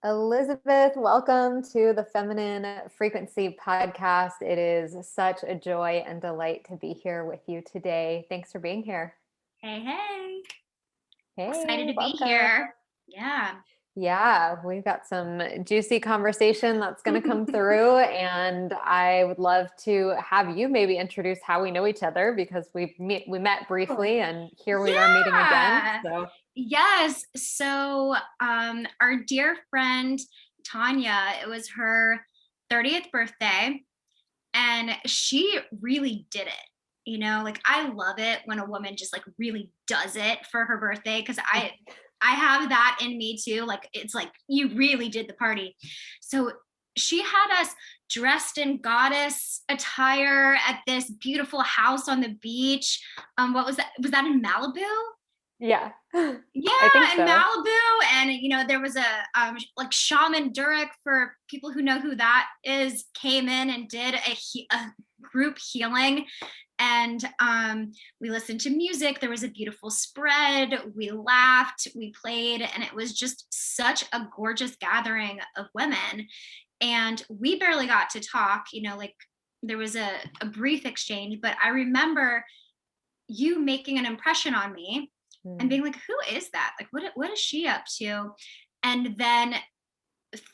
Elizabeth, welcome to the Feminine Frequency Podcast. It is such a joy and delight to be here with you today. Thanks for being here. Hey, hey. Excited Hey, to be welcome. here. Yeah. Yeah, we've got some juicy conversation that's going to come through, and I would love to have you maybe introduce how we know each other because we met briefly, and here we are meeting again. Yeah. So Yes. So, our dear friend Tanya, it was her 30th birthday, and she really did it. Like I love it when a woman just like really does it for her birthday because I have that in me too. Like it's like you really did the party. So she had us dressed in goddess attire at this beautiful house on the beach. What was that? Was that in Malibu? yeah, I think Yeah, in so. Malibu, and there was a like Shaman Durek, for people who know who that is, came in and did a group healing, and we listened to music. There was a beautiful spread. We laughed, we played, and it was just such a gorgeous gathering of women. And we barely got to talk. Like there was a brief exchange, but I remember you making an impression on me and Mm. being like, who is that? Like, what is she up to? And then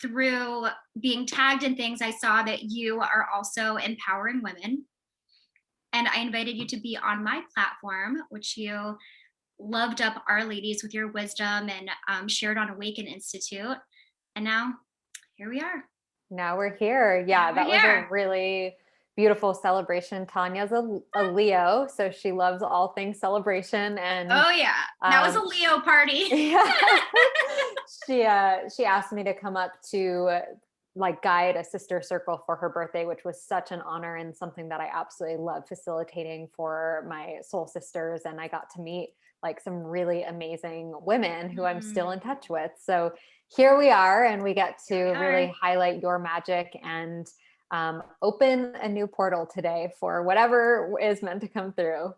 through being tagged in things, I saw that you are also empowering women. And I invited you to be on my platform, which you loved up our ladies with your wisdom and shared on Awaken Institute. And now here we are. Now we're here. Now Yeah, we're that was a here. really beautiful celebration. Tanya's a Leo, so she loves all things celebration. And Oh, yeah. That was a um, Leo party. yeah, she asked me to come up to like guide a sister circle for her birthday, which was such an honor and something that I absolutely love facilitating for my soul sisters. And I got to meet like some really amazing women who I'm still in touch with. So here we are, and we get Here we to are. really highlight your magic and open a new portal today for whatever is meant to come through.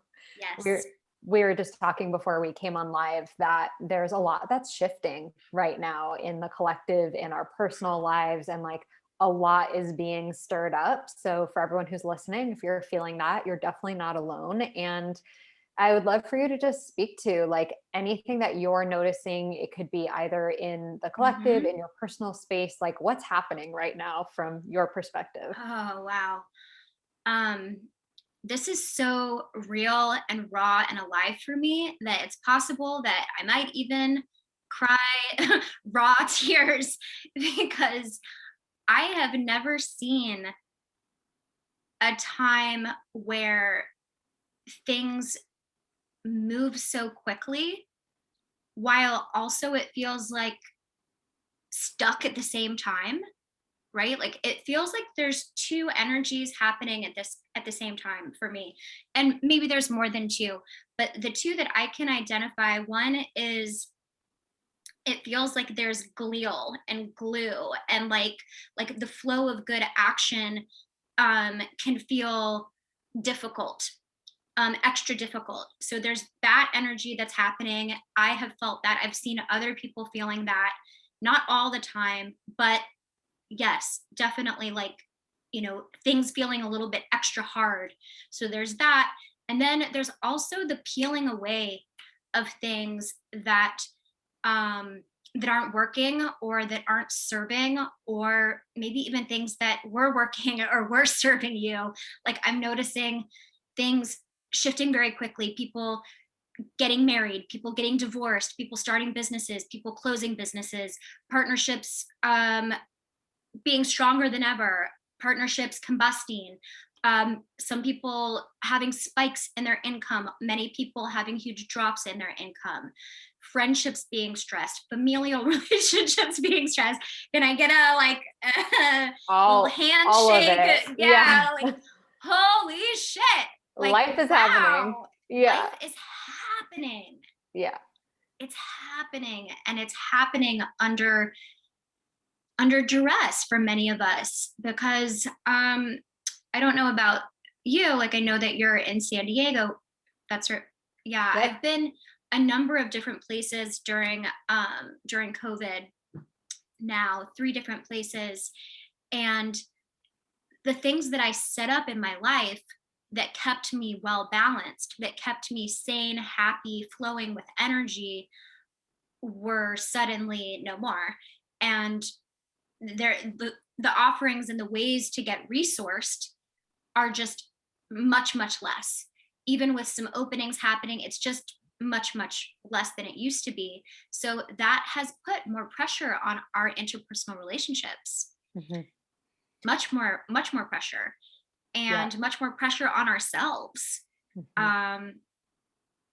We're Yes. we were just talking before we came on live that there's a lot that's shifting right now in the collective, in our personal lives, and like a lot is being stirred up. So for everyone who's listening, if you're feeling that, you're definitely not alone. And I would love for you to just speak to like anything that you're noticing. It could be either in the collective, Mm-hmm. in your personal space, like what's happening right now from your perspective. Oh, wow. Um, this is so real and raw and alive for me that it's possible that I might even cry raw tears because I have never seen a time where things move so quickly while also it feels like stuck at the same time, right? Like it feels like there's two energies happening at the same time for me. And maybe there's more than two, but the two that I can identify, one is it feels like there's glial and glue, and like the flow of good action can feel difficult, extra difficult. So there's that energy that's happening. I have felt that. I've seen other people feeling that, not all the time, but yes, definitely, like, things feeling a little bit extra hard. So there's that. And then there's also the peeling away of things um that aren't working or that aren't serving, or maybe even things that were working or were serving you. Like I'm noticing things shifting very quickly, people getting married, people getting divorced, people starting businesses, people closing businesses, partnerships being stronger than ever, partnerships combusting, some people having spikes in their income, many people having huge drops in their income, friendships being stressed, familial relationships being stressed. Can I get a like a little All of handshake? it. Yeah. Yeah, like holy shit. Like Life is happening. wow, Yeah. life is happening. Yeah. It's happening, and it's happening under duress for many of us because I don't know about you, like I know that you're in San Diego. That's right. Yeah, Yep. I've been a number of different places during COVID, now, 3 different places. And the things that I set up in my life that kept me well balanced, that kept me sane, happy, flowing with energy, were suddenly no more. And the offerings and the ways to get resourced are just much, much less. Even with some openings happening, it's just much, much less than it used to be. So that has put more pressure on our interpersonal relationships, Mhm. much more pressure, Yeah. and much more pressure on ourselves. Mhm. Um,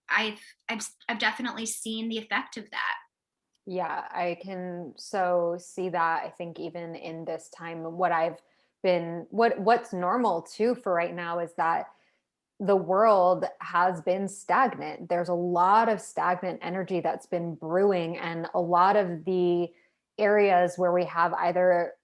I've definitely seen the effect of that. Yeah, I can so see that. I think even in this time, what I've been, what's normal too for right now is that the world has been stagnant. There's a lot of stagnant energy that's been brewing, and a lot of the areas where we have either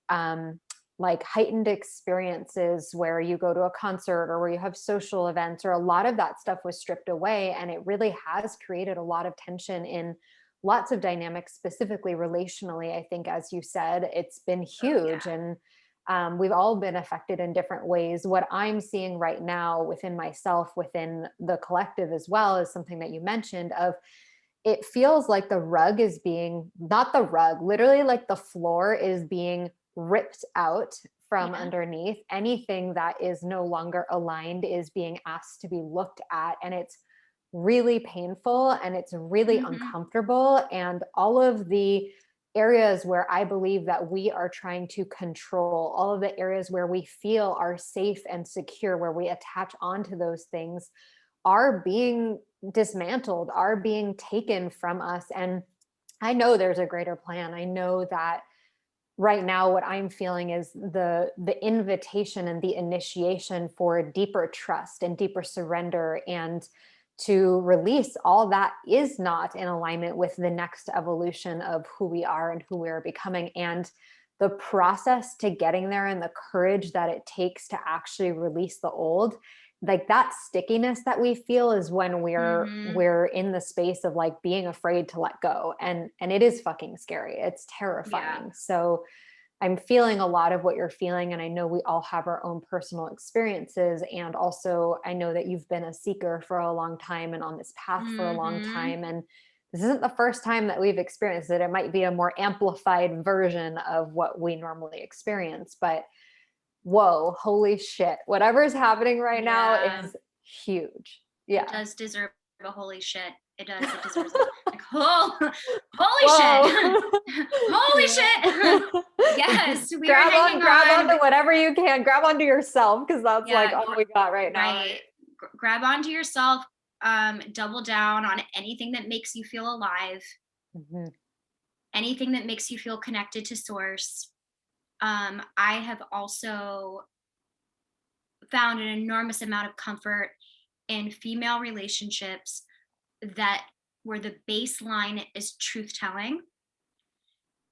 like heightened experiences where you go to a concert or where you have social events, or a lot of that stuff was stripped away. And it really has created a lot of tension in lots of dynamics, specifically relationally. I think, as you said, it's been Oh huge. yeah. And we've all been affected in different ways. What I'm seeing right now within myself, within the collective as well, is something that you mentioned of, it feels like the rug is being, not the rug, literally like the floor is being ripped out from Yeah. underneath. Anything that is no longer aligned is being asked to be looked at. And it's really painful and it's really Hmm. uncomfortable. And all of the areas where I believe that we are trying to control, all of the areas where we feel are safe and secure, where we attach onto those things, are being dismantled, are being taken from us. And I know there's a greater plan. I know that right now what I'm feeling is the invitation and the initiation for deeper trust and deeper surrender, and to release all that is not in alignment with the next evolution of who we are and who we are becoming. And the process to getting there and the courage that it takes to actually release the old, like that stickiness that we feel, is when Hmm. we're in the space of like being afraid to let go. And it is fucking scary. It's Yeah. terrifying. So I'm feeling a lot of what you're feeling. And I know we all have our own personal experiences. And also, I know that you've been a seeker for a long time and on this path for a long Hmm. time. And this isn't the first time that we've experienced it. It might be a more amplified version of what we normally experience. But whoa, holy shit. Whatever's happening right now Yeah. is huge. It Yeah. does deserve a holy shit. It does. It deserves a like holy shit. Whoa. Holy shit. Yeah. Yes, we are hanging Grab on. onto whatever you can. Grab onto yourself, because that's like Yeah, all we got right now, right. right? Grab onto yourself. Double down on anything that makes you feel alive, Mhm. anything that makes you feel connected to source. I have also found an enormous amount of comfort in female relationships that where the baseline is truth telling.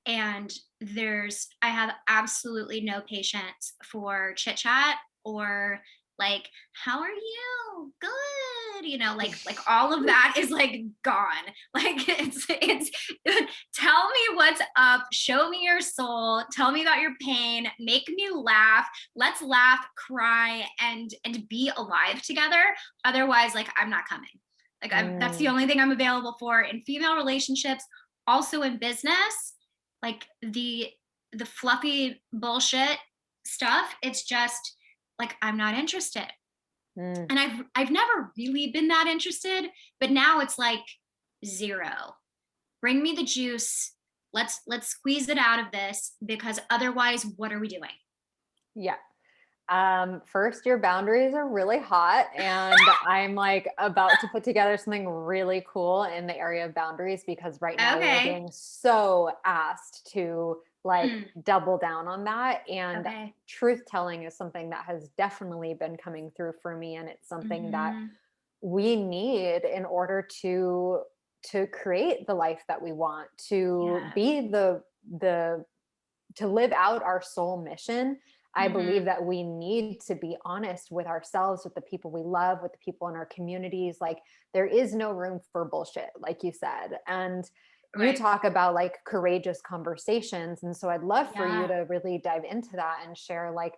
And I have absolutely no patience for chit chat or like, how are you? Good. Like all of that is like gone. Like it's tell me what's up, show me your soul, tell me about your pain, make me laugh, let's laugh, cry, and be alive together. Otherwise, like I'm not coming. That's the Mm, only thing I'm available for in female relationships, also in business, like the fluffy bullshit stuff. It's just like I'm not interested. mm. And I've never really been that interested, but now it's like zero. Bring me the juice. Let's squeeze it out of this, because otherwise what are we doing? Yeah. First, your boundaries are really hot, and I'm like about to put together something really cool in the area of boundaries, because right now we are Okay. being so asked to like Mm, double down on that. And okay. truth telling is something that has definitely been coming through for me, and it's something that Hmm. we need in order to create the life that we want, to Yeah. be the to live out our soul mission. I believe Hmm. that we need to be honest with ourselves, with the people we love, with the people in our communities. Like, there is no room for bullshit, like you said. And you Right. talk about like courageous conversations. And so I'd love for you Yeah. to really dive into that and share like,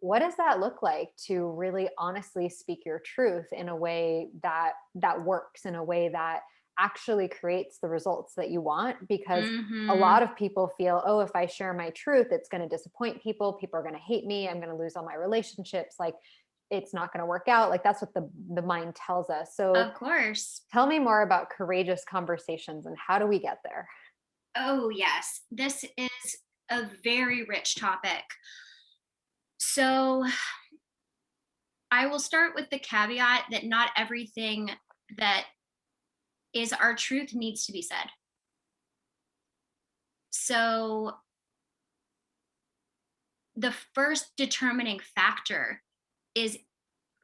what does that look like to really honestly speak your truth in a way that works, in a way that actually creates the results that you want? Because a lot Mhm. of people feel, oh, if I share my truth, it's going to disappoint people, people are going to hate me, I'm going to lose all my relationships, like it's not going to work out. Like that's what the mind tells us. So Of course. tell me more about courageous conversations and how do we get there? Oh, yes. This is a very rich topic. So, I will start with the caveat that not everything that is our truth needs to be said. So, the first determining factor is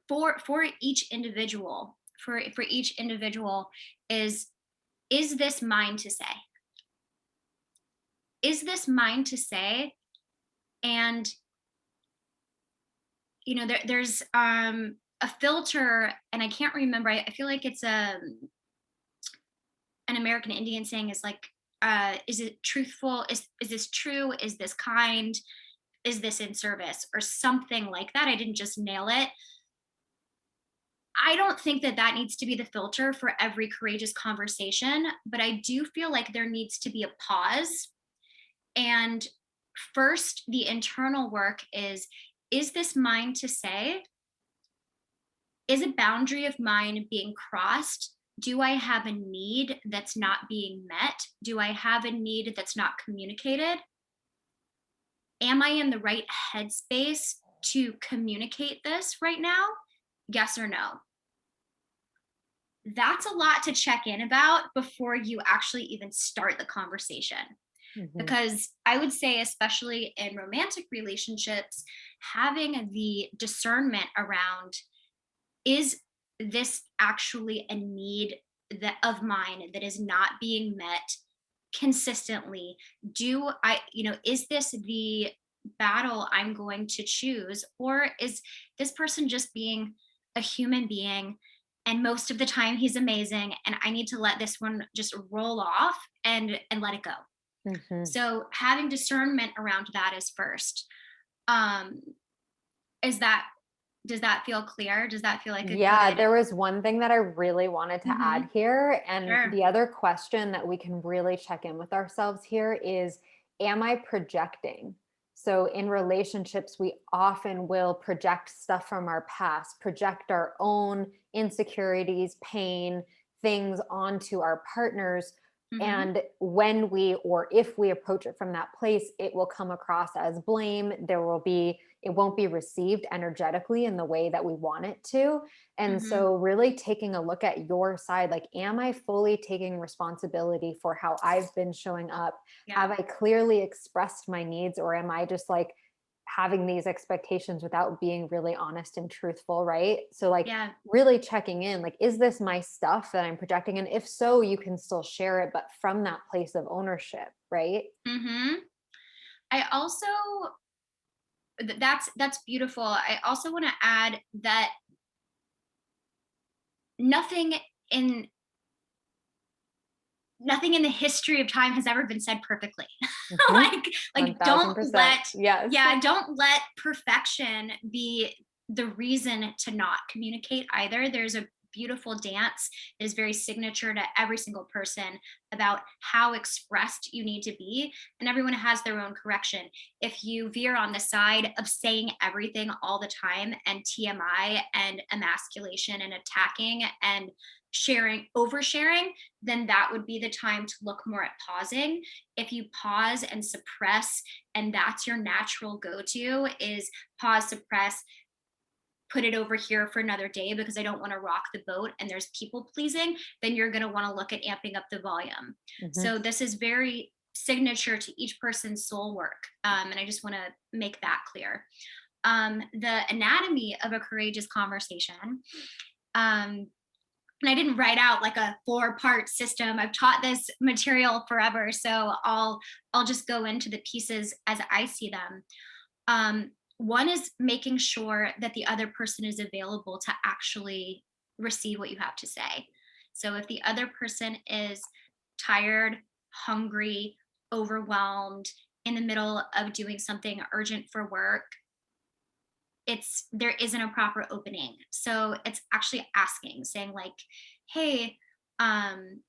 for each individual, for each individual is this mine to say? Is this mine to say? And there's a filter, and I can't remember. I feel like it's an American Indian saying is like, is it truthful? Is this true? Is this kind? Is this in service? Or something like that. I didn't just nail it. I don't think that that needs to be the filter for every courageous conversation, but I do feel like there needs to be a pause. And first, the internal work is this mine to say? Is a boundary of mine being crossed? Do I have a need that's not being met? Do I have a need that's not communicated? Am I in the right headspace to communicate this right now? Yes or no? That's a lot to check in about before you actually even start the conversation. Mhm. Because I would say, especially in romantic relationships, having the discernment around, is this actually a need that of mine that is not being met consistently? Do I, is this the battle I'm going to choose, or is this person just being a human being, and most of the time he's amazing, and I need to let this one just roll off and let it go? Mhm. So having discernment around that is first. um is that Does that feel clear? Does that feel like a Yeah, good? there was one thing that I really wanted to add Mhm. here. And Sure. the other question that we can really check in with ourselves here is, am I projecting? So in relationships, we often will project stuff from our past, project our own insecurities, pain, things onto our partners. Mhm. And when we, or if we approach it from that place, it will come across as blame. It won't be received energetically in the way that we want it to. And Mhm. so, really taking a look at your side, like, am I fully taking responsibility for how I've been showing up? Yeah. Have I clearly expressed my needs, or am I just like having these expectations without being really honest and truthful? Right. So, like, Yeah. really checking in, like, is this my stuff that I'm projecting? And if so, you can still share it, but from that place of ownership. Right. Mhm. I also that's beautiful. I also want to add that nothing in nothing in the history of time has ever been said perfectly. Hmm. like don't 1000%. let Yes. yeah, don't let perfection be the reason to not communicate either. There's a beautiful dance that is very signature to every single person about how expressed you need to be, and everyone has their own correction. If you veer on the side of saying everything all the time, and TMI and emasculation and attacking and oversharing, then that would be the time to look more at pausing. If you pause and suppress, and that's your natural go-to, is pause, suppress, put it over here for another day because I don't want to rock the boat, and there's people pleasing, then you're going to want to look at amping up the volume. Hmm. So this is very signature to each person's soul work. And I just want to make that clear. The anatomy of a courageous conversation. Um, and I didn't write out like a 4-part system. I've taught this material forever, so I'll just go into the pieces as I see them. One is making sure that the other person is available to actually receive what you have to say. So if the other person is tired, hungry, overwhelmed, in the middle of doing something urgent for work, there isn't a proper opening. So it's actually asking, saying like, hey, um,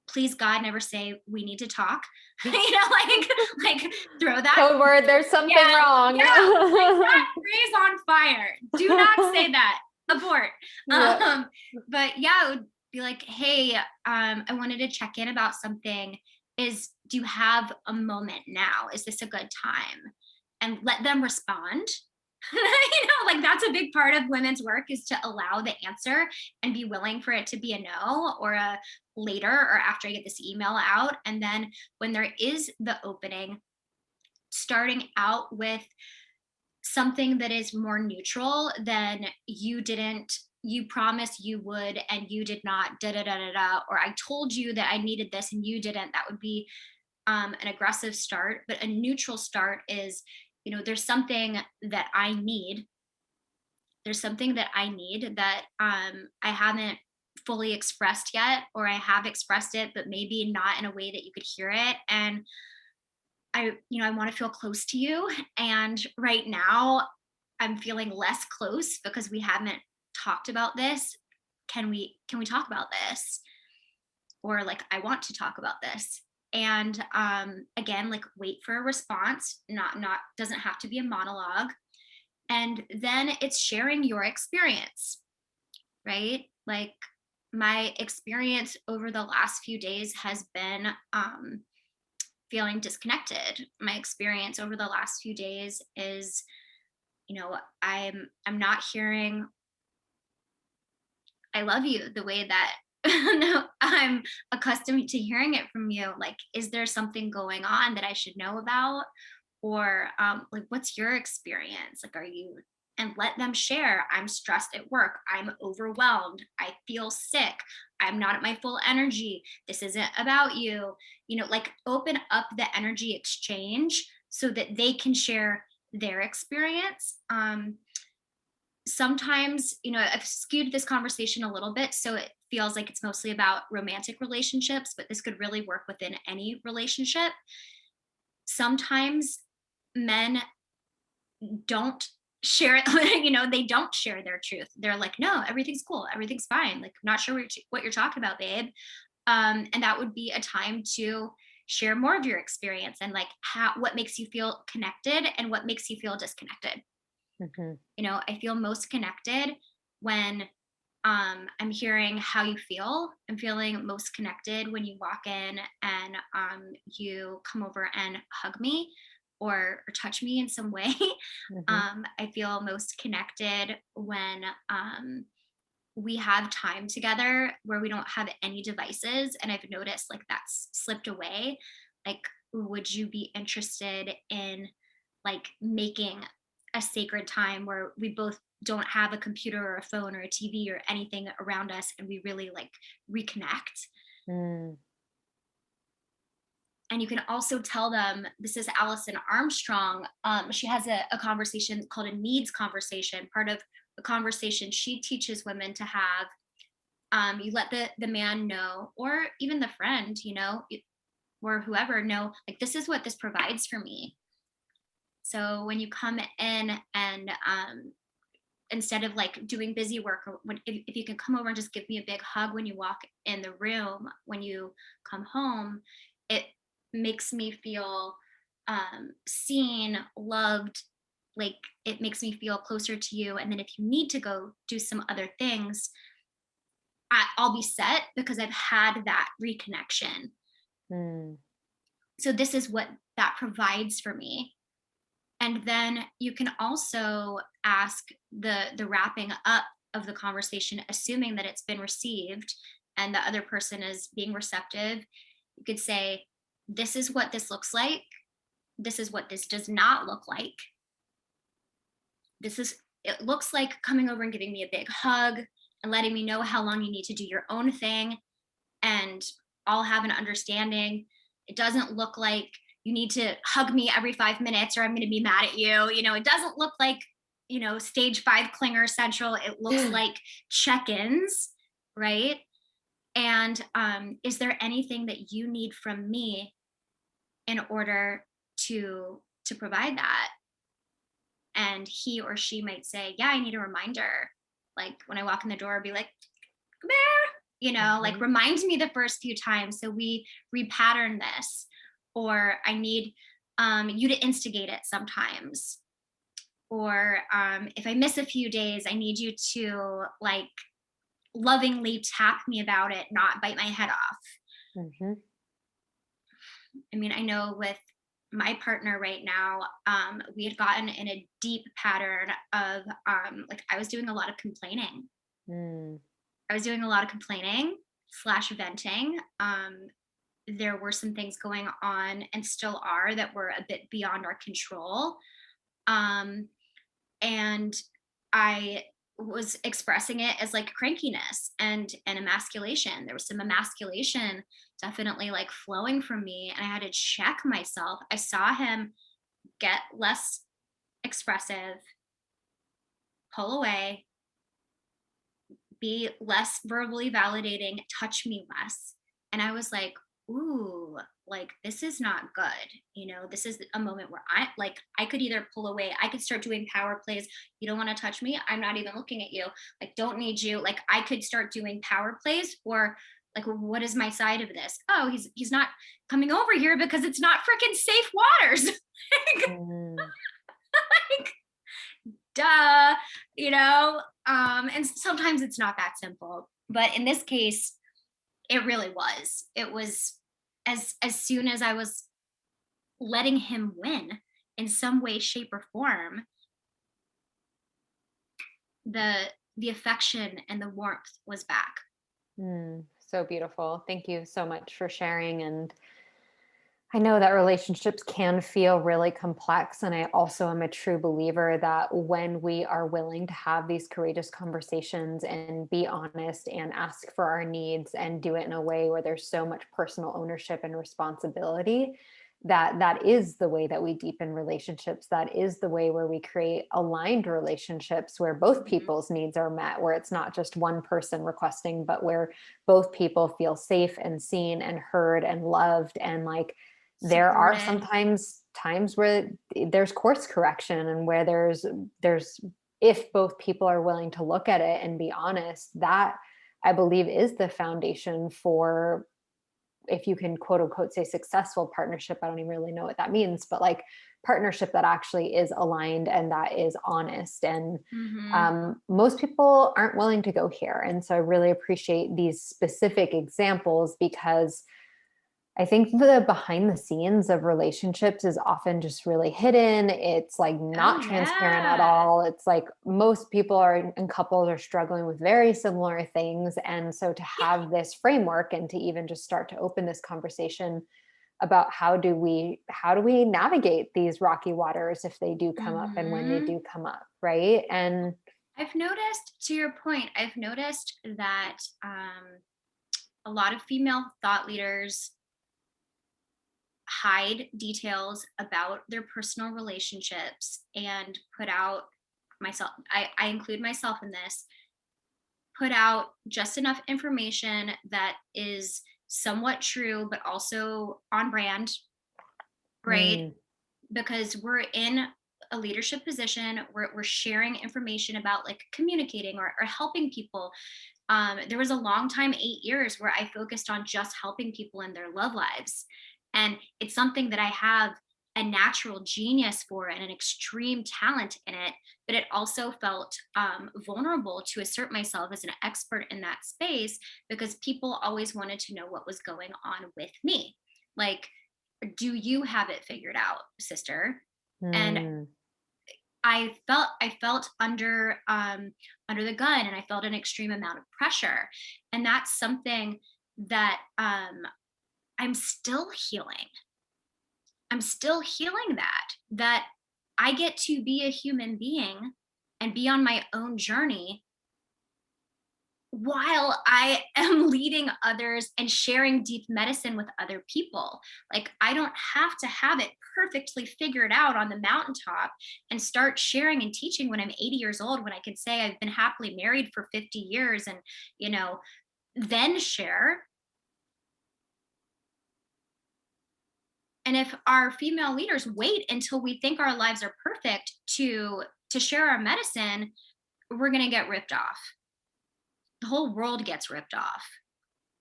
please God, never say we need to talk. Like throw that. Code word, there's something Yeah, wrong. yeah, like that phrase on fire. Do not say that. Abort. Yeah. But yeah, it would be like, hey, I wanted to check in about something. Do you have a moment now? Is this a good time? And let them respond. Like that's a big part of women's work, is to allow the answer and be willing for it to be a no or a later or after I get this email out. And then when there is the opening, starting out with something that is more neutral than you promised you would and you did not, da da da da da, or I told you that I needed this and you didn't. That would be an aggressive start. But a neutral start is, there's something that I need. There's something that I need that I haven't fully expressed yet, or I have expressed it, but maybe not in a way that you could hear it. And I want to feel close to you. And right now I'm feeling less close because we haven't talked about this. Can we talk about this? Or like, I want to talk about this. And again, like, wait for a response. Not doesn't have to be a monologue. And then it's sharing your experience, right? Like, my experience over the last few days has been feeling disconnected. My experience over the last few days is, I'm not hearing I love you the way that no, I'm accustomed to hearing it from you. Like, is there something going on that I should know about? Or like, what's your experience? Like, and let them share. I'm stressed at work. I'm overwhelmed. I feel sick. I'm not at my full energy. This isn't about you. Like, open up the energy exchange so that they can share their experience. Sometimes, I've skewed this conversation a little bit so it feels like it's mostly about romantic relationships, but this could really work within any relationship. Sometimes men don't share it. They don't share their truth. They're like, no, everything's cool, everything's fine, like, I'm not sure what you're talking about, babe. And that would be a time to share more of your experience, and like, what makes you feel connected and what makes you feel disconnected. Mhm. I feel most connected when I'm hearing how you feel. I'm feeling most connected when you walk in and you come over and hug me or touch me in some way. Mhm. I feel most connected when we have time together where we don't have any devices. And I've noticed like that's slipped away. Like, would you be interested in like making a sacred time where we both don't have a computer or a phone or a TV or anything around us, and we really like reconnect? Mm. And you can also tell them, this is Allison Armstrong. She has a conversation called a needs conversation. Part of the conversation she teaches women to have, you let the man know, or even the friend, or whoever know, like, this is what this provides for me. So when you come in and instead of like doing busy work, or if you can come over and just give me a big hug when you walk in the room, when you come home, it makes me feel seen, loved. Like, it makes me feel closer to you. And then if you need to go do some other things, I'll be set because I've had that reconnection. Mm. So this is what that provides for me. And then you can also ask the wrapping up of the conversation, assuming that it's been received and the other person is being receptive. You could say, this is what this looks like. This is what this does not look like. It looks like coming over and giving me a big hug and letting me know how long you need to do your own thing, and I'll have an understanding. It doesn't look like you need to hug me every 5 minutes or I'm going to be mad at you. It doesn't look like, stage 5 clinger central. It looks like check-ins, right? And is there anything that you need from me in order to provide that? And he or she might say, yeah, I need a reminder. Like when I walk in the door, I'll be like, come here, like Mhm. remind me the first few times so we repattern this. Or I need you to instigate it sometimes. Or if I miss a few days, I need you to like lovingly tap me about it, not bite my head off. Mhm. I mean, I know with my partner right now, we had gotten in a deep pattern of like I was doing a lot of complaining. Mm. I was doing a lot of complaining slash venting. There were some things going on and still are that were a bit beyond our control. Um, and I was expressing it as like crankiness and emasculation. There was some emasculation definitely like flowing from me, and I had to check myself. I saw him get less expressive, pull away, be less verbally validating, touch me less. And I was like, ooh, like this is not good. This is a moment where I could either pull away, I could start doing power plays. You don't want to touch me, I'm not even looking at you. Like, don't need you. Like, I could start doing power plays, or like, what is my side of this? Oh, he's not coming over here because it's not freaking safe waters. Mm. Like, duh, and sometimes it's not that simple, but in this case it really was. It was as soon as I was letting him win in some way, shape, or form, the the affection and the warmth was back. Mm. So beautiful. Thank you so much for sharing. And I know that relationships can feel really complex. And I also am a true believer that when we are willing to have these courageous conversations and be honest and ask for our needs and do it in a way where there's so much personal ownership and responsibility, that is the way that we deepen relationships. That is the way where we create aligned relationships where both Mhm. people's needs are met, where it's not just one person requesting, but where both people feel safe and seen and heard and loved. And like, there are Supported. sometimes times where there's course correction, and where there's if both people are willing to look at it and be honest, that I believe is the foundation for, if you can quote unquote say successful partnership. I don't even really know what that means, but like partnership that actually is aligned and that is honest. And Mhm. most people aren't willing to go here, and so I really appreciate these specific examples, because I think the behind the scenes of relationships is often just really hidden. It's like Oh not transparent at yeah. all. It's like most people are and couples are struggling with very similar things. And so to Yeah. have this framework and to even just start to open this conversation about how do we navigate these rocky waters if they do come up and when they Mhm. do come up, right? And I've noticed, to your point, I've noticed that a lot of female thought leaders hide details about their personal relationships and put out myself, I include myself in this, put out just enough information that is somewhat true but also on brand, right? mm, Because we're in a leadership position, we're sharing information about like communicating or helping people. There was a long time, 8 years, where I focused on just helping people in their love lives. And it's something that I have a natural genius for and an extreme talent in it. But it also felt vulnerable to assert myself as an expert in that space because people always wanted to know what was going on with me. Like, do you have it figured out, sister? And mm, I felt under the gun, and I felt an extreme amount of pressure, and that's something that I'm still healing. I'm still healing that I get to be a human being and be on my own journey while I am leading others and sharing deep medicine with other people. Like, I don't have to have it perfectly figured out on the mountaintop and start sharing and teaching when I'm 80 years old, when I can say I've been happily married for 50 years and, you know, then share. And if our female leaders wait until we think our lives are perfect to share our medicine, we're going to get ripped off. The whole world gets ripped off.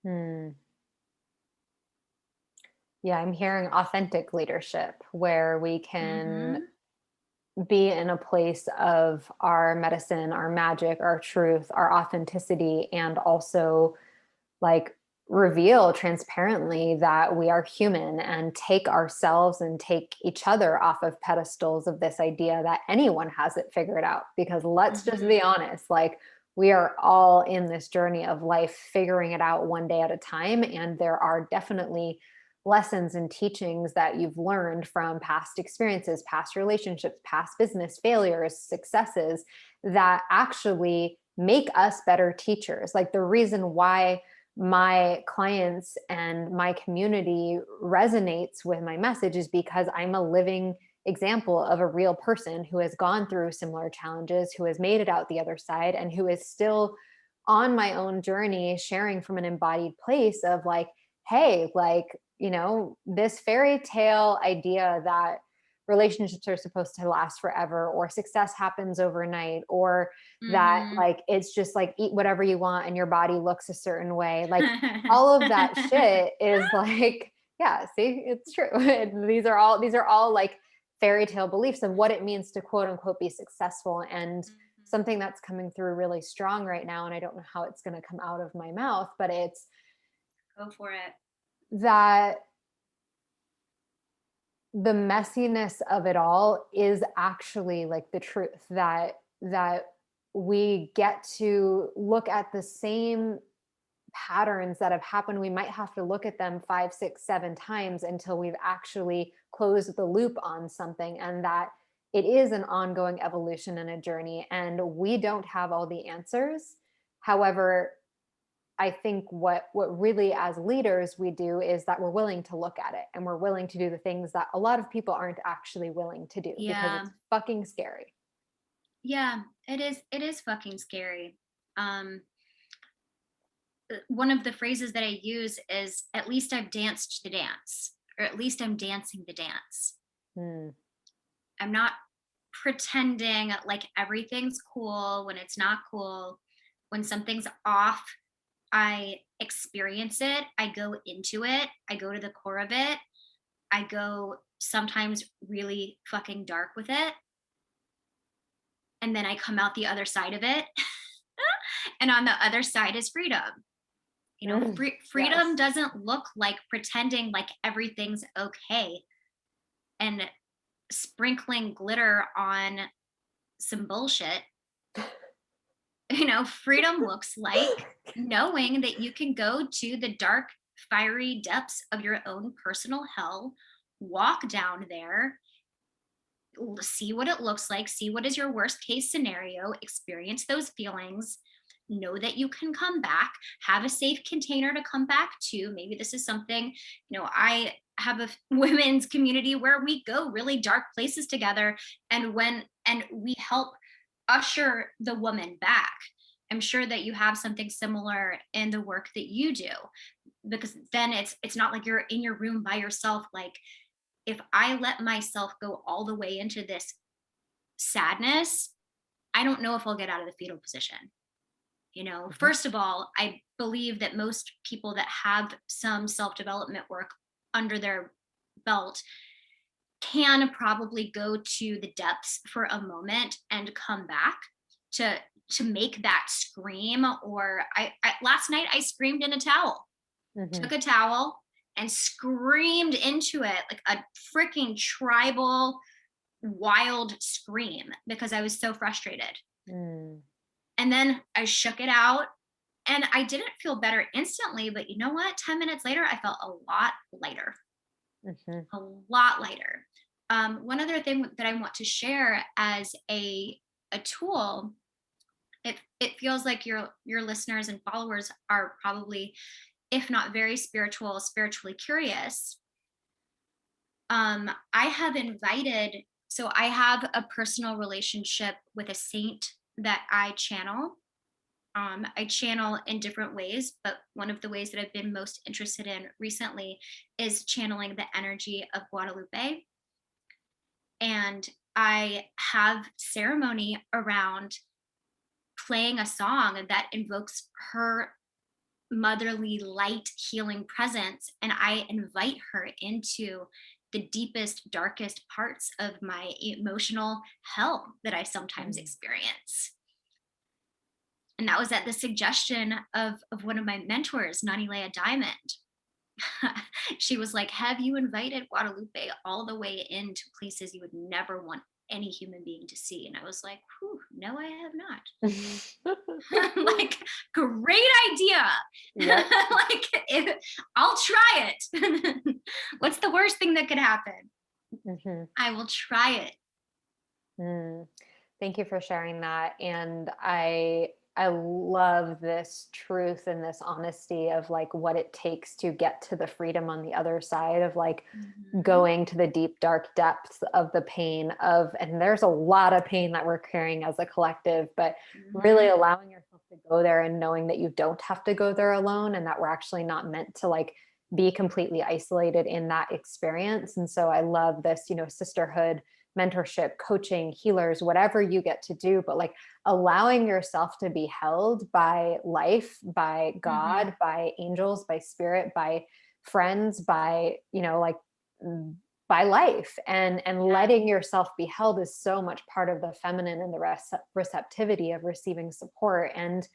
Hmm. Yeah, I'm hearing authentic leadership where we can Mhm. be in a place of our medicine, our magic, our truth, our authenticity, and also like reveal transparently that we are human and take ourselves and take each other off of pedestals of this idea that anyone has it figured out. Because let's just Mhm. be honest, like we are all in this journey of life figuring it out one day at a time. And there are definitely lessons and teachings that you've learned from past experiences, past relationships, past business failures, successes that actually make us better teachers. Like the reason why my clients and my community resonates with my message is because I'm a living example of a real person who has gone through similar challenges, who has made it out the other side, and who is still on my own journey, sharing from an embodied place of like, hey, like, this fairy tale idea that relationships are supposed to last forever or success happens overnight or that Mhm. like it's just like eat whatever you want and your body looks a certain way. Like all of that shit is like, yeah, see, it's true. These are all like fairy tale beliefs of what it means to quote unquote be successful. And Mhm. something that's coming through really strong right now, and I don't know how it's going to come out of my mouth, but it's Go for it. that the messiness of it all is actually like the truth that we get to look at the same patterns that have happened. We might have to look at them 5 6 7 times until we've actually closed the loop on something, and that it is an ongoing evolution and a journey, and we don't have all the answers. However, I think what really as leaders we do is that we're willing to look at it and we're willing to do the things that a lot of people aren't actually willing to do because Yeah. it's fucking scary. Yeah, it is fucking scary. Um One of the phrases that I use is at least I've danced the dance, or at least I'm dancing the dance. Hmm. I'm not pretending like everything's cool when it's not cool. When something's off, I experience it, I go into it, I go to the core of it, I go sometimes really fucking dark with it, and then I come out the other side of it. And on the other side is freedom. Mm. Freedom Yes. doesn't look like pretending like everything's okay and sprinkling glitter on some bullshit. Freedom looks like knowing that you can go to the dark, fiery depths of your own personal hell, walk down there, see what it looks like, see what is your worst case scenario, experience those feelings, know that you can come back, have a safe container to come back to. Maybe this is something, I have a women's community where we go really dark places together, and we help usher the woman back. I'm sure that you have something similar in the work that you do, because then it's not like you're in your room by yourself. Like, if I let myself go all the way into this sadness, I don't know if I'll get out of the fetal position. Mhm. First of all, I believe that most people that have some self development work under their belt can probably go to the depths for a moment and come back to make that scream. Or I last night I screamed in a towel, Mhm. took a towel and screamed into it like a freaking tribal wild scream because I was so frustrated. Mm. And then I shook it out, and I didn't feel better instantly, but you know what? 10 minutes later, I felt a lot lighter, Mhm. a lot lighter. One other thing that I want to share as a tool, it feels like your listeners and followers are probably, if not very spiritual, spiritually curious. I have invited, so I have a personal relationship with a saint that I channel. I channel in different ways, but one of the ways that I've been most interested in recently is channeling the energy of Guadalupe. And I have ceremony around playing a song that invokes her motherly light healing presence, and I invite her into the deepest darkest parts of my emotional hell that I sometimes Mm. experience. And that was at the suggestion of one of my mentors, Nani Leah Diamond. She was like, have you invited Guadalupe all the way into places you would never want any human being to see? And I was like, whew, no, I have not. Like, great idea. Yep. Like, I'll try it. What's the worst thing that could happen? Mhm. I will try it. Mm. Thank you for sharing that. And I love this truth and this honesty of like what it takes to get to the freedom on the other side of like Mhm. going to the deep dark depths of the pain of, and there's a lot of pain that we're carrying as a collective, but really Mhm. allowing yourself to go there and knowing that you don't have to go there alone and that we're actually not meant to like be completely isolated in that experience. And so I love this, sisterhood, mentorship, coaching, healers, whatever you get to do, but like allowing yourself to be held by life, by Mhm. God, by angels, by spirit, by friends, by, like by life, and Yeah. letting yourself be held is so much part of the feminine and the receptivity of receiving support. And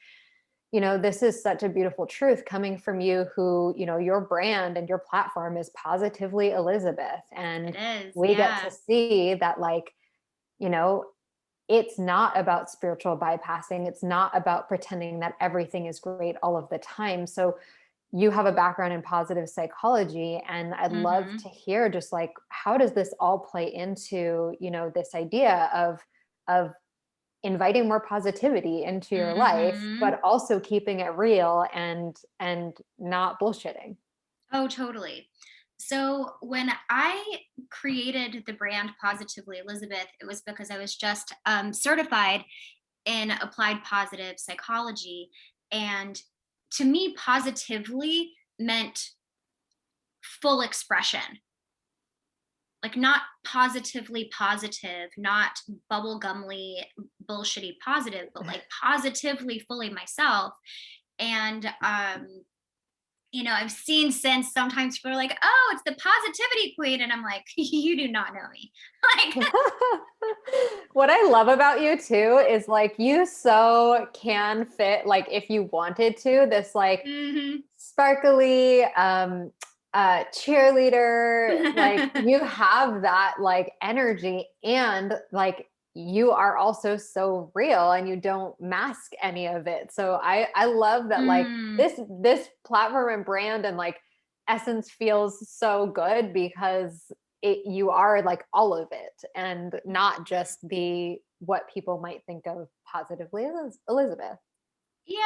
this is such a beautiful truth coming from you who, your brand and your platform is Positively Elizabeth. It And is. we get to Yeah. see that, like, you know, it's not about spiritual bypassing. It's not about pretending that everything is great all of the time. So you have a background in positive psychology, and I'd love Mhm. to hear just like how does this all play into, this idea of inviting more positivity into your life, Mhm. but also keeping it real and not bullshitting. Oh, totally. So when I created the brand Positively Elizabeth, it was because I was just certified in applied positive psychology. And to me, positively meant full expression, like not positively positive, not bubblegumly, bullshitty positive, but like positively fully myself. And I've seen since sometimes people are like, oh, it's the positivity queen. And I'm like, you do not know me. Like, What I love about you too is like you so can fit, like if you wanted to, this like mhm. sparkly cheerleader, like you have that like energy, and like you are also so real and you don't mask any of it. So I love that, like Mm, this platform and brand and like essence feels so good because you are like all of it and not just the what people might think of Positively Elizabeth. yeah.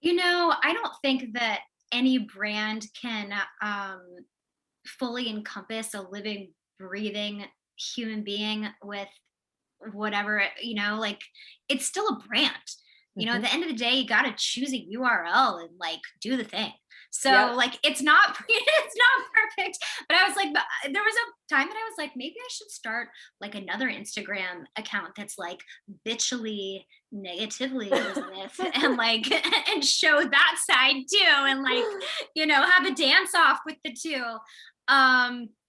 I don't think that any brand can fully encompass a living, breathing human being with whatever, like it's still a brand. At Hmm. the end of the day, you got to choose a URL and like do the thing. So Yep. like it's not it's not perfect, but I was like there was a time that I was like maybe I should start like another Instagram account that's like bitchily negatively Elizabeth and like and show that side too and like have a dance off with the two.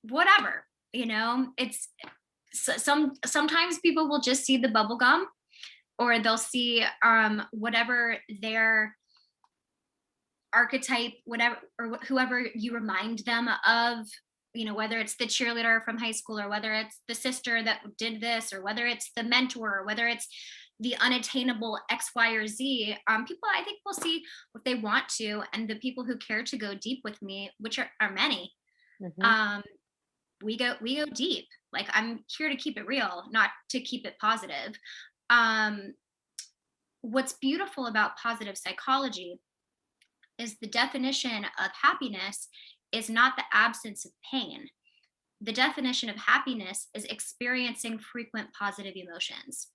Whatever, it's sometimes people will just see the bubble gum or they'll see whatever their archetype, whatever or whoever you remind them of, whether it's the cheerleader from high school or whether it's the sister that did this or whether it's the mentor or whether it's the unattainable X, Y, or Z. People, I think, will see what they want to, and the people who care to go deep with me, which are many. Hmm. um, we go deep. Like I'm here to keep it real, not to keep it positive. um what's beautiful about positive psychology is the definition of happiness is not the absence of pain. The definition of happiness is experiencing frequent positive emotions.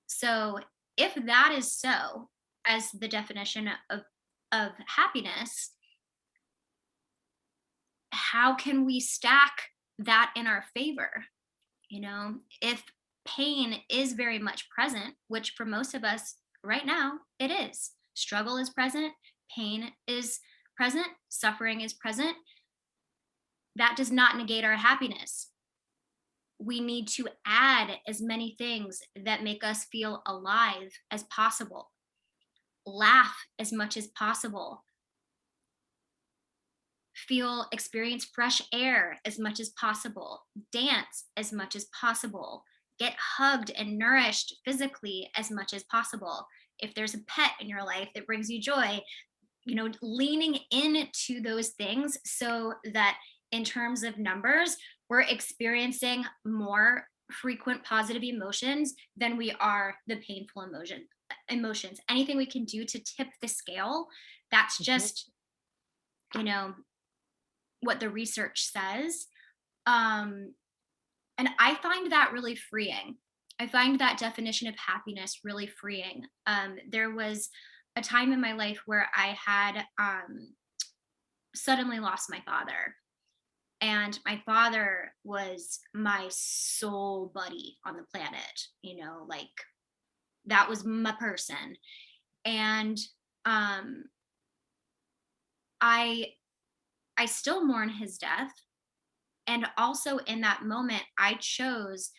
So if that is so, as the definition of happiness, how can we stack that in our favor? You know, if pain is very much present, which for most of us right now it is, struggle is present, pain is present, suffering is present, that does not negate our happiness. We need to add as many things that make us feel alive as possible, laugh as much as possible, experience fresh air as much as possible, dance as much as possible, get hugged and nourished physically as much as possible. If there's a pet in your life that brings you joy, leaning into those things so that in terms of numbers, we're experiencing more frequent positive emotions than we are the painful emotions. Anything we can do to tip the scale, that's Mhm. just, you know, what the research says. Um, and I find that really freeing. I find that definition of happiness really freeing. There was a time in my life where I had suddenly lost my father. And my father was my soul buddy on the planet, like that was my person. And um, I I still mourn his death. And also in that moment, I chose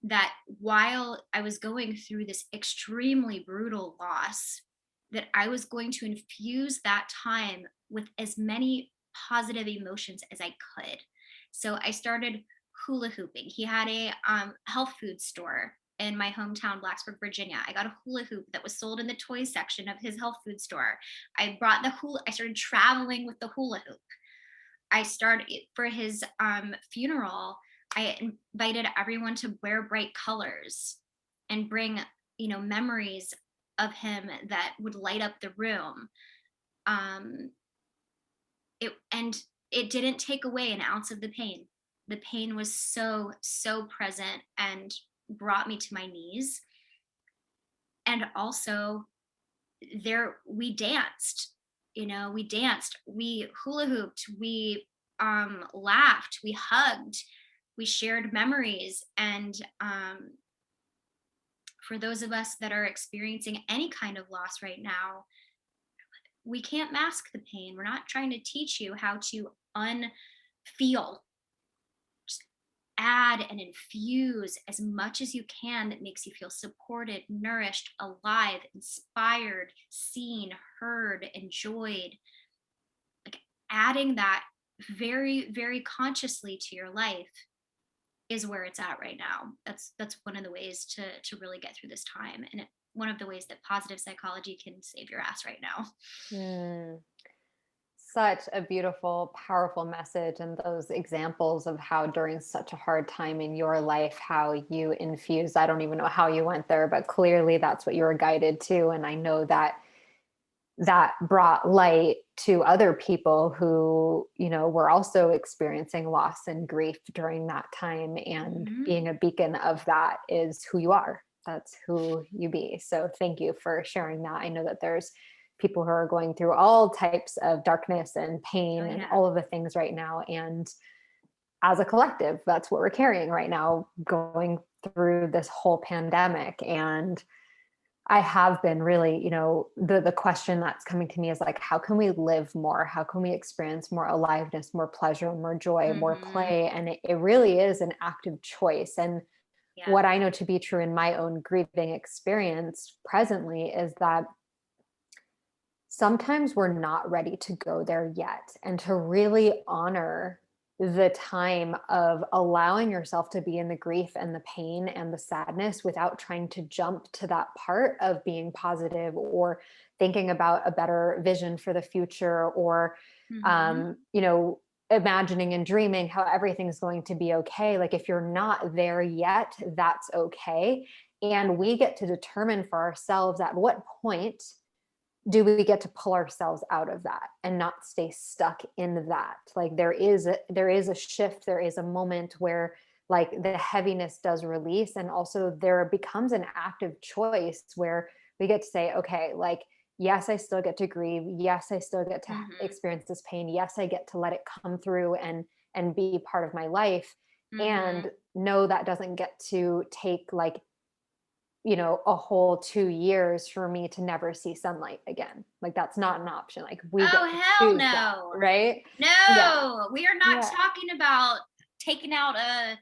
that while I was going through this extremely brutal loss, that I was going to infuse that time with as many positive emotions as I could. So I started hula hooping. He had a health food store in my hometown, Blacksburg, Virginia. I got a hula hoop that was sold in the toy section of his health food store. I started traveling with the hula hoop. I started for his funeral. I invited everyone to wear bright colors and bring, memories of him that would light up the room. Um, and it didn't take away an ounce of the pain. The pain was so, so present and brought me to my knees. And also, we danced, we hula hooped, we laughed, we hugged, we shared memories. And for those of us that are experiencing any kind of loss right now, we can't mask the pain. We're not trying to teach you how to unfeel. Just add and infuse as much as you can that makes you feel supported, nourished, alive, inspired, seen, heard, enjoyed. Like adding that very, very consciously to your life is where it's at right now. That's one of the ways to really get through this time, and one of the ways that positive psychology can save your ass right now. Mm. Such a beautiful, powerful message, and those examples of how during such a hard time in your life, how you infused, I don't even know how you went there, but clearly that's what you were guided to. And I know that that brought light to other people who, were also experiencing loss and grief during that time. And Mhm. being a beacon of that is who you are. That's who you be. So thank you for sharing that. I know that there's people who are going through all types of darkness and Oh pain and yeah. all of the things right now. And as a collective, that's what we're carrying right now, going through this whole pandemic. And I have been really, the question that's coming to me is like, how can we live more? How can we experience more aliveness, more pleasure, more joy, more Mhm. play? And it really is an active choice. And Yeah. what I know to be true in my own grieving experience presently is that sometimes we're not ready to go there yet, and to really honor the time of allowing yourself to be in the grief and the pain and the sadness without trying to jump to that part of being positive or thinking about a better vision for the future, or Mhm. um, you know imagining and dreaming how everything's going to be okay. Like, if you're not there yet, that's okay. Yeah. And we get to determine for ourselves at what point do we get to pull ourselves out of that and not stay stuck in that. Like, there is a shift, there is a moment where like the heaviness does release, and also there becomes an active choice where we get to say, okay, like, yes, I still get to grieve. Yes, I still get to Mhm. experience this pain. Yes, I get to let it come through and be part of my life, Mhm. and no, that doesn't get to take like, a whole 2 years for me to never see sunlight again. Like that's not an option. Like we Oh, get to hell choose that, no. right? Yeah. No, we are not Yeah. talking about taking out a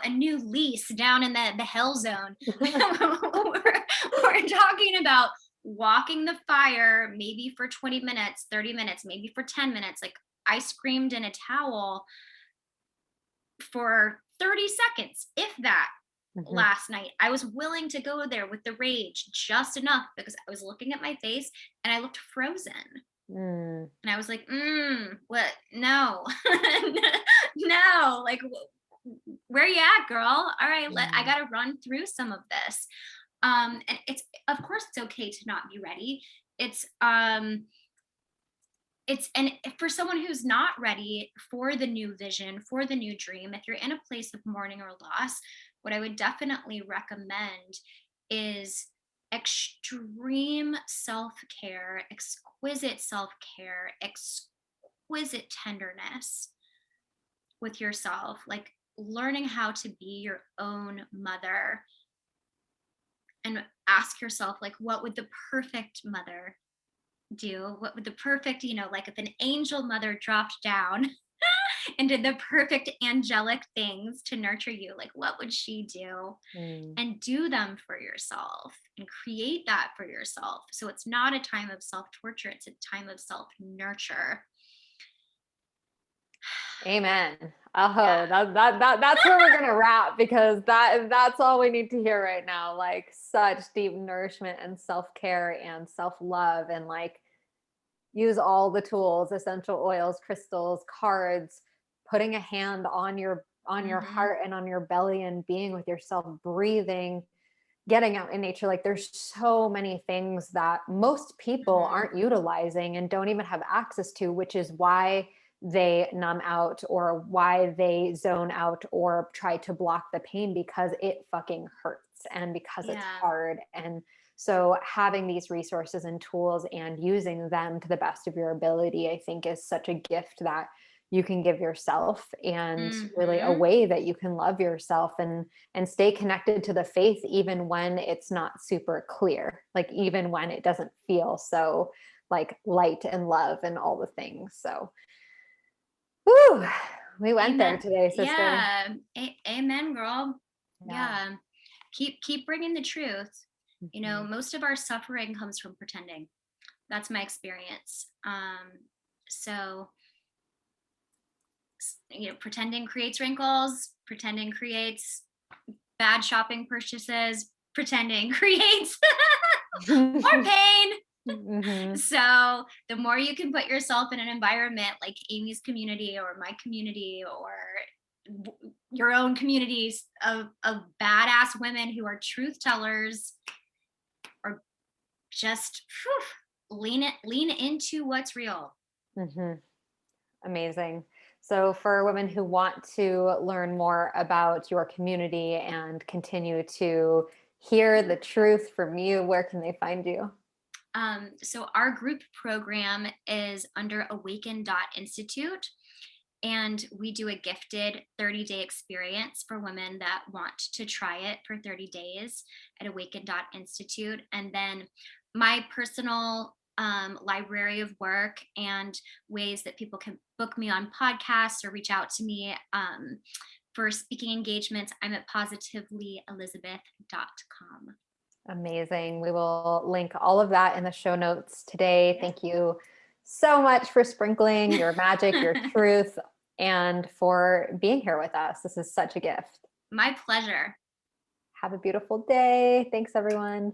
new lease down in the hell zone. We're talking about walking the fire maybe for 20 minutes, 30 minutes, maybe for 10 minutes. Like I screamed in a towel for 30 seconds, if that, Mhm. last night. I was willing to go there with the rage just enough because I was looking at my face and I looked frozen. Mm, And I was like, what? No, no, like, where you at, girl? All right, I mm, got to run through some of this. And it's, of course, it's okay to not be ready. It's, um, and for someone who's not ready for the new vision, for the new dream, if you're in a place of mourning or loss, what I would definitely recommend is extreme self-care, exquisite self-care, exquisite tenderness with yourself, like learning how to be your own mother, and ask yourself, like, what would the perfect mother do? What would the perfect, like if an angel mother dropped down and did the perfect angelic things to nurture you, like what would she do? mm. And do them for yourself and create that for yourself. So it's not a time of self torture, it's a time of self nurture. Amen. Yeah. Oh, that's where we're gonna wrap, because that's all we need to hear right now. Like such deep nourishment and self-care and self-love, and like use all the tools, essential oils, crystals, cards, putting a hand on your Hmm. heart and on your belly and being with yourself, breathing, getting out in nature. Like there's so many things that most people Hmm. aren't utilizing and don't even have access to, which is why they numb out or why they zone out or try to block the pain, because it fucking hurts and because it's Yeah. hard. And so having these resources and tools and using them to the best of your ability, I think is such a gift that you can give yourself, and really a Hmm. way that you can love yourself and stay connected to the faith even when it's not super clear, like even when it doesn't feel so like light and love and all the things. So whew, we went there Amen. today, sister. Yeah. Amen, girl. Yeah. Yeah. Keep bringing the truth. Mhm. Most of our suffering comes from pretending. That's my experience. So pretending creates wrinkles, pretending creates bad shopping purchases, pretending creates more pain. Mhm. So the more you can put yourself in an environment like Amy's community or my community or your own communities of badass women who are truth tellers, or just lean into what's real. Mhm. Amazing. So, for women who want to learn more about your community and continue to hear the truth from you, where can they find you? So our group program is under Institute, and we do a gifted 30-day experience for women that want to try it for 30 days at Institute. And then my personal library of work and ways that people can book me on podcasts or reach out to me for speaking engagements, I'm at positivelyelizabeth.com. Amazing. We will link all of that in the show notes today. Yeah. Thank you so much for sprinkling your magic, your truth, and for being here with us. This is such a gift. My pleasure. Have a beautiful day. Thanks, everyone.